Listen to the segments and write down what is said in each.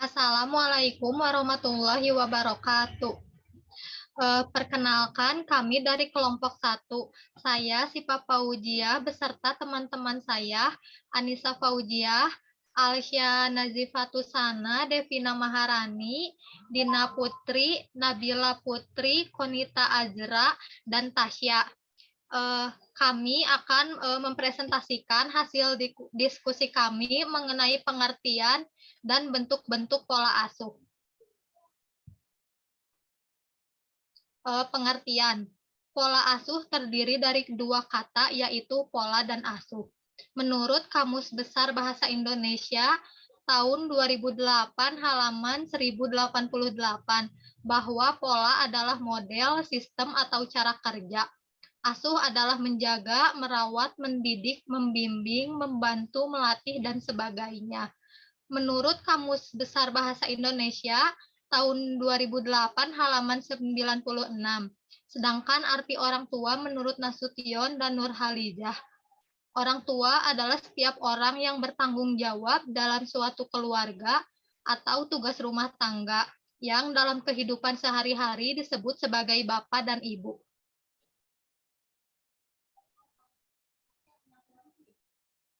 Assalamualaikum warahmatullahi wabarakatuh. Perkenalkan, kami dari kelompok satu. Saya Sipa Fauzia beserta teman-teman saya, Anissa Fauziah, Alsya Nazifatusana, Devina Maharani, Dina Putri, Nabila Putri, Konita Azra, dan Tasya. Kami akan mempresentasikan hasil diskusi kami mengenai pengertian dan bentuk-bentuk pola asuh. Pengertian. Pola asuh terdiri dari dua kata, yaitu pola dan asuh. Menurut Kamus Besar Bahasa Indonesia tahun 2008 halaman 1088, bahwa pola adalah model, sistem, atau cara kerja. Asuh adalah menjaga, merawat, mendidik, membimbing, membantu, melatih, dan sebagainya. Menurut Kamus Besar Bahasa Indonesia tahun 2008 halaman 96. Sedangkan arti orang tua menurut Nasution dan Nurhalizah. Orang tua adalah setiap orang yang bertanggung jawab dalam suatu keluarga atau tugas rumah tangga yang dalam kehidupan sehari-hari disebut sebagai bapak dan ibu.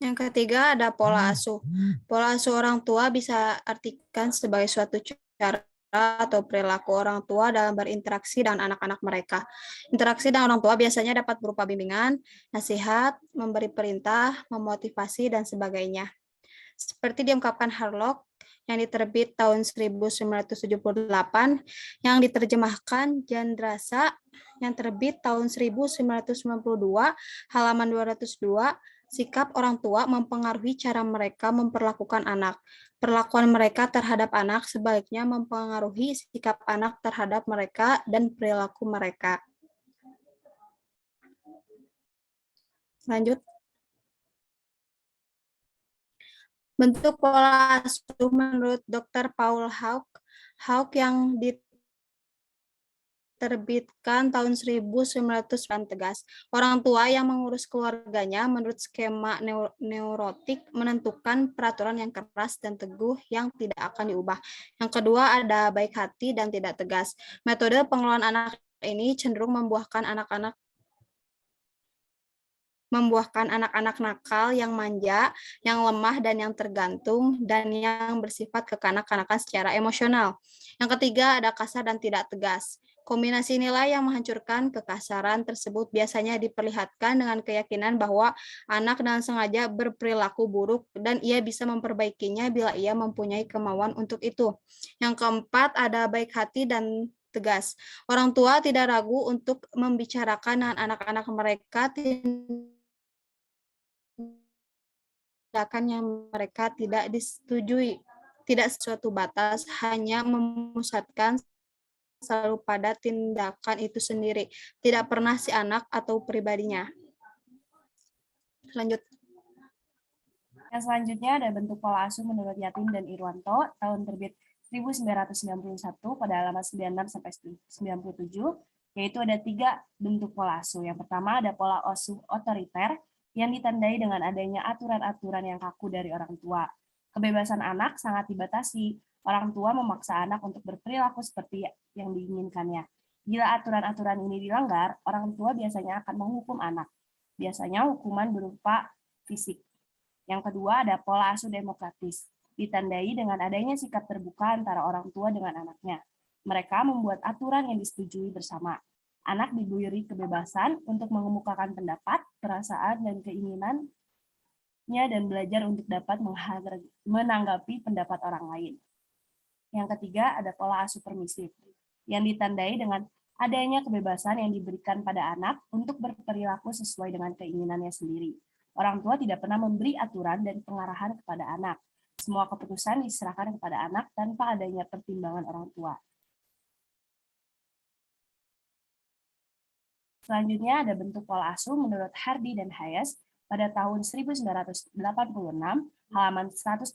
Yang ketiga ada pola asuh. Pola asuh orang tua bisa artikan sebagai suatu cara atau perilaku orang tua dalam berinteraksi dengan anak-anak mereka. Interaksi dengan orang tua biasanya dapat berupa bimbingan, nasihat, memberi perintah, memotivasi, dan sebagainya. Seperti diungkapkan Harlock yang diterbit tahun 1978, yang diterjemahkan Jandrasa yang terbit tahun 1992, halaman 202, sikap orang tua mempengaruhi cara mereka memperlakukan anak. Perlakuan mereka terhadap anak sebaliknya mempengaruhi sikap anak terhadap mereka dan perilaku mereka. Lanjut. Bentuk pola asuh menurut Dr. Paul Hawke yang diterbitkan tahun 1909 tegas. Orang tua yang mengurus keluarganya menurut skema neurotik menentukan peraturan yang keras dan teguh yang tidak akan diubah. Yang kedua ada baik hati dan tidak tegas. Metode pengelolaan anak ini cenderung membuahkan anak-anak nakal, yang manja, yang lemah, dan yang tergantung, dan yang bersifat kekanak-kanakan secara emosional. Yang ketiga ada kasar dan tidak tegas. Kombinasi nilai yang menghancurkan kekasaran tersebut biasanya diperlihatkan dengan keyakinan bahwa anak dengan sengaja berperilaku buruk dan ia bisa memperbaikinya bila ia mempunyai kemauan untuk itu. Yang keempat ada baik hati dan tegas. Orang tua tidak ragu untuk membicarakan dengan anak-anak mereka tindakan yang mereka tidak disetujui, tidak sesuatu batas, hanya memusatkan selalu pada tindakan itu sendiri, tidak pernah si anak atau pribadinya. Lanjut. Yang selanjutnya ada bentuk pola asuh menurut Yatin dan Irwanto, tahun terbit 1991 pada halaman 96 sampai 97, yaitu ada 3 bentuk pola asuh. Yang pertama ada pola asuh otoriter yang ditandai dengan adanya aturan-aturan yang kaku dari orang tua. Kebebasan anak sangat dibatasi. Orang tua memaksa anak untuk berperilaku seperti yang diinginkannya. Bila aturan-aturan ini dilanggar, orang tua biasanya akan menghukum anak. Biasanya hukuman berupa fisik. Yang kedua ada pola asuh demokratis, ditandai dengan adanya sikap terbuka antara orang tua dengan anaknya. Mereka membuat aturan yang disetujui bersama. Anak diberi kebebasan untuk mengemukakan pendapat, perasaan, dan keinginannya dan belajar untuk dapat menanggapi pendapat orang lain. Yang ketiga ada pola asuh permisif, yang ditandai dengan adanya kebebasan yang diberikan pada anak untuk berperilaku sesuai dengan keinginannya sendiri. Orang tua tidak pernah memberi aturan dan pengarahan kepada anak. Semua keputusan diserahkan kepada anak tanpa adanya pertimbangan orang tua. Selanjutnya ada bentuk pola asuh menurut Hardy dan Hayes pada tahun 1986, halaman 131.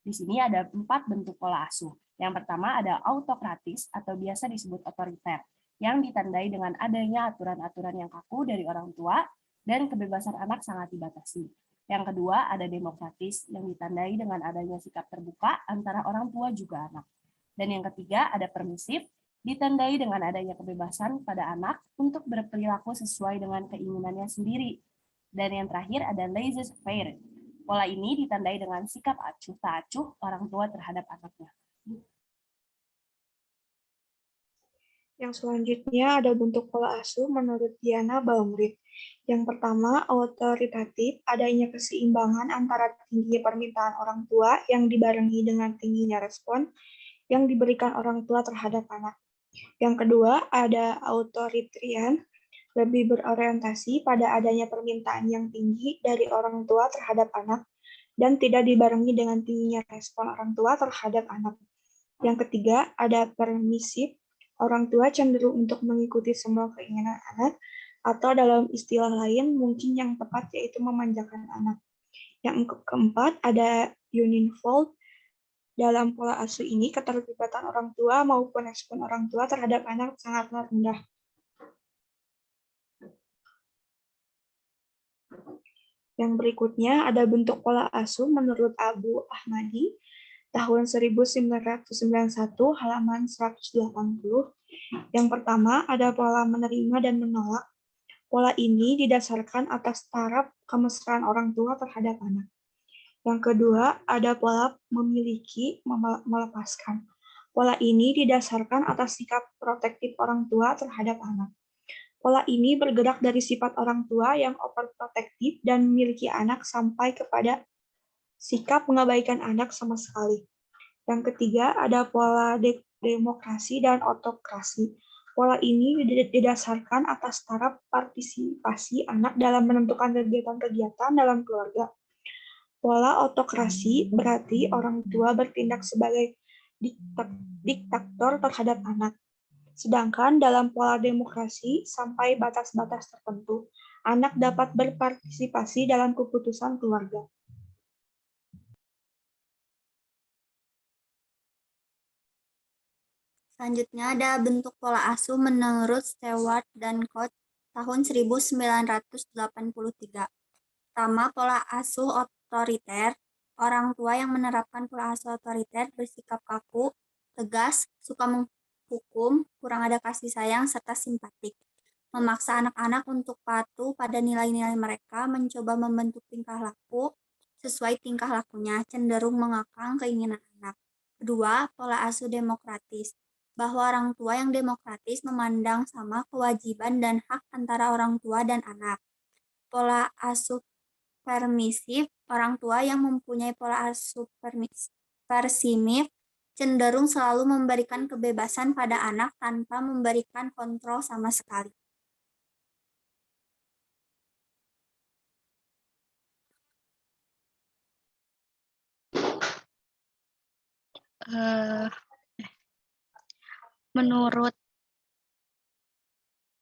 Di sini ada 4 bentuk pola asuh. Yang pertama ada autokratis atau biasa disebut otoriter, yang ditandai dengan adanya aturan-aturan yang kaku dari orang tua dan kebebasan anak sangat dibatasi. Yang kedua, ada demokratis yang ditandai dengan adanya sikap terbuka antara orang tua juga anak. Dan yang ketiga, ada permisif, ditandai dengan adanya kebebasan pada anak untuk berperilaku sesuai dengan keinginannya sendiri. Dan yang terakhir, ada laissez-faire. Pola ini ditandai dengan sikap acuh tak acuh orang tua terhadap anaknya. Yang selanjutnya ada bentuk pola asuh menurut Diana Baumritt. Yang pertama, otoritatif, adanya keseimbangan antara tingginya permintaan orang tua yang dibarengi dengan tingginya respon yang diberikan orang tua terhadap anak. Yang kedua, ada authoritarian, lebih berorientasi pada adanya permintaan yang tinggi dari orang tua terhadap anak dan tidak dibarengi dengan tingginya respon orang tua terhadap anak. Yang ketiga, ada permisif, orang tua cenderung untuk mengikuti semua keinginan anak, atau dalam istilah lain mungkin yang tepat yaitu memanjakan anak. Yang keempat, ada unifold. Dalam pola asuh ini, keterlibatan orang tua maupun respon orang tua terhadap anak sangatlah rendah. Yang berikutnya ada bentuk pola asuh menurut Abu Ahmadi, tahun 1991, halaman 180. Yang pertama, ada pola menerima dan menolak. Pola ini didasarkan atas taraf kemesraan orang tua terhadap anak. Yang kedua, ada pola memiliki, melepaskan. Pola ini didasarkan atas sikap protektif orang tua terhadap anak. Pola ini bergerak dari sifat orang tua yang overprotektif dan memiliki anak sampai kepada sikap mengabaikan anak sama sekali. Yang ketiga, ada pola demokrasi dan otokrasi. Pola ini didasarkan atas taraf partisipasi anak dalam menentukan kegiatan-kegiatan dalam keluarga. Pola otokrasi berarti orang tua bertindak sebagai diktator terhadap anak. Sedangkan dalam pola demokrasi, sampai batas-batas tertentu, anak dapat berpartisipasi dalam keputusan keluarga. Selanjutnya ada bentuk pola asuh menurut Stewart dan Koch tahun 1983. Pertama, pola asuh otoriter. Orang tua yang menerapkan pola asuh otoriter bersikap kaku, tegas, suka menghukum, kurang ada kasih sayang, serta simpatik. Memaksa anak-anak untuk patuh pada nilai-nilai mereka, mencoba membentuk tingkah laku sesuai tingkah lakunya, cenderung mengekang keinginan anak. Kedua, pola asuh demokratis. Bahwa orang tua yang demokratis memandang sama kewajiban dan hak antara orang tua dan anak. Pola asuh permisif, orang tua yang mempunyai pola asuh persimif cenderung selalu memberikan kebebasan pada anak tanpa memberikan kontrol sama sekali.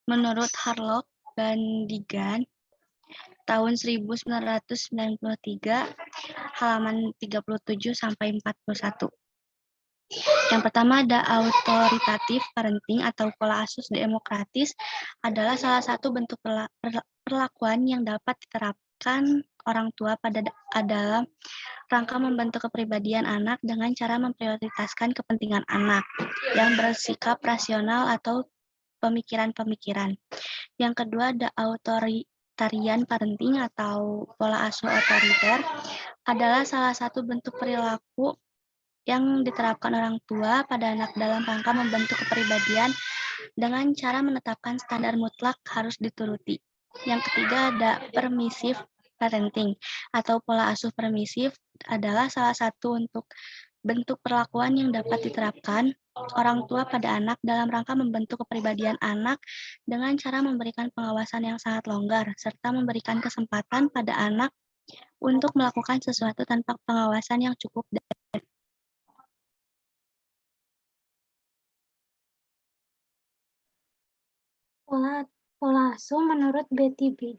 Menurut Harlock dan Digan, tahun 1993, halaman 37 sampai 41. Yang pertama ada autoritatif parenting atau pola asuh demokratis adalah salah satu bentuk perlakuan yang dapat diterapkan orang tua pada dalam rangka membentuk kepribadian anak dengan cara memprioritaskan kepentingan anak yang bersikap rasional atau pemikiran-pemikiran. Yang kedua ada authoritarian parenting atau pola asuh otoriter adalah salah satu bentuk perilaku yang diterapkan orang tua pada anak dalam rangka membentuk kepribadian dengan cara menetapkan standar mutlak harus dituruti. Yang ketiga ada permissive parenting atau pola asuh permisif adalah salah satu untuk bentuk perlakuan yang dapat diterapkan orang tua pada anak dalam rangka membentuk kepribadian anak dengan cara memberikan pengawasan yang sangat longgar serta memberikan kesempatan pada anak untuk melakukan sesuatu tanpa pengawasan yang cukup. Pola asuh menurut Betty B.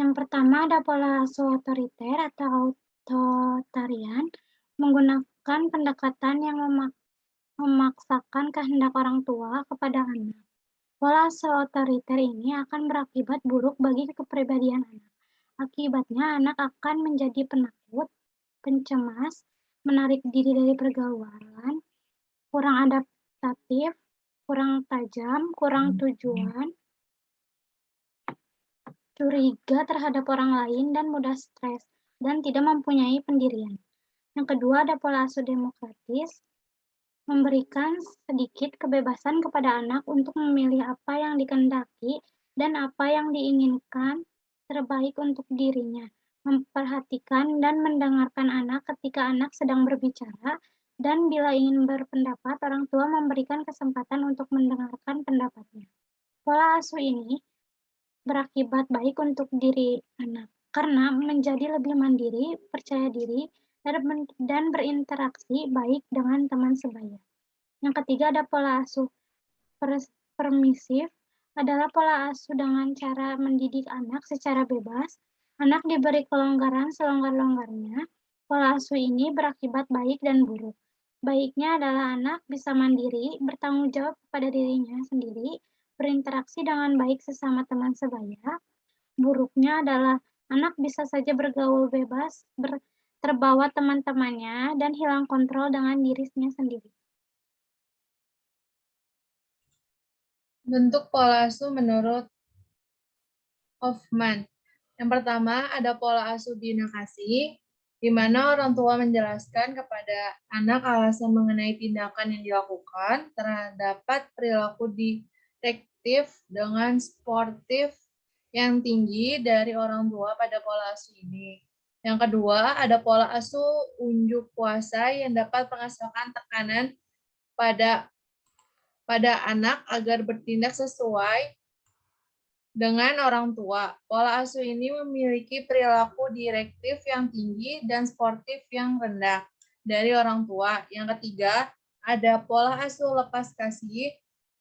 Yang pertama ada pola asuh otoriter atau authoritarian, menggunakan pendekatan yang memaksakan kehendak orang tua kepada anak. Pola asuh otoriter ini akan berakibat buruk bagi kepribadian anak. Akibatnya anak akan menjadi penakut, pencemas, menarik diri dari pergaulan, kurang adaptatif, kurang tajam, kurang tujuan, curiga terhadap orang lain, dan mudah stres, dan tidak mempunyai pendirian. Yang kedua ada pola asuh demokratis, memberikan sedikit kebebasan kepada anak untuk memilih apa yang dikehendaki dan apa yang diinginkan terbaik untuk dirinya, memperhatikan dan mendengarkan anak ketika anak sedang berbicara, dan bila ingin berpendapat, orang tua memberikan kesempatan untuk mendengarkan pendapatnya. Pola asuh ini berakibat baik untuk diri anak, karena menjadi lebih mandiri, percaya diri, dan berinteraksi baik dengan teman sebaya. Yang ketiga ada pola asuh permisif, adalah pola asuh dengan cara mendidik anak secara bebas. Anak diberi kelonggaran selonggar-longgarnya. Pola asuh ini berakibat baik dan buruk. Baiknya adalah anak bisa mandiri, bertanggung jawab kepada dirinya sendiri, berinteraksi dengan baik sesama teman sebaya. Buruknya adalah anak bisa saja bergaul bebas, terbawa teman-temannya, dan hilang kontrol dengan dirinya sendiri. Bentuk pola asuh menurut Hoffman. Yang pertama ada pola asuh bina kasih, di mana orang tua menjelaskan kepada anak alasan mengenai tindakan yang dilakukan, terdapat perilaku direktif dengan sportif yang tinggi dari orang tua pada pola asuh ini. Yang kedua, ada pola asuh unjuk kuasa yang dapat menghasilkan tekanan pada anak agar bertindak sesuai dengan orang tua. Pola asuh ini memiliki perilaku direktif yang tinggi dan sportif yang rendah dari orang tua. Yang ketiga, ada pola asuh lepas kasih.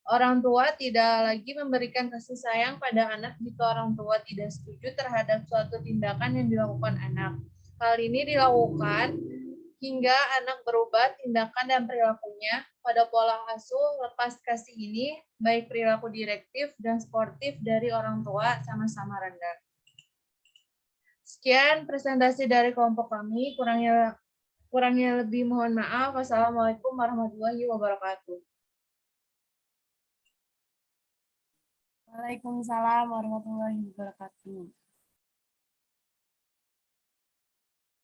Orang tua tidak lagi memberikan kasih sayang pada anak jika orang tua tidak setuju terhadap suatu tindakan yang dilakukan anak. Hal ini dilakukan hingga anak berubah tindakan dan perilakunya. Pada pola asuh lepas kasih ini, baik perilaku direktif dan sportif dari orang tua sama-sama rendah. Sekian presentasi dari kelompok kami. Kurangnya lebih mohon maaf. Wassalamualaikum warahmatullahi wabarakatuh. Waalaikumsalam warahmatullahi wabarakatuh.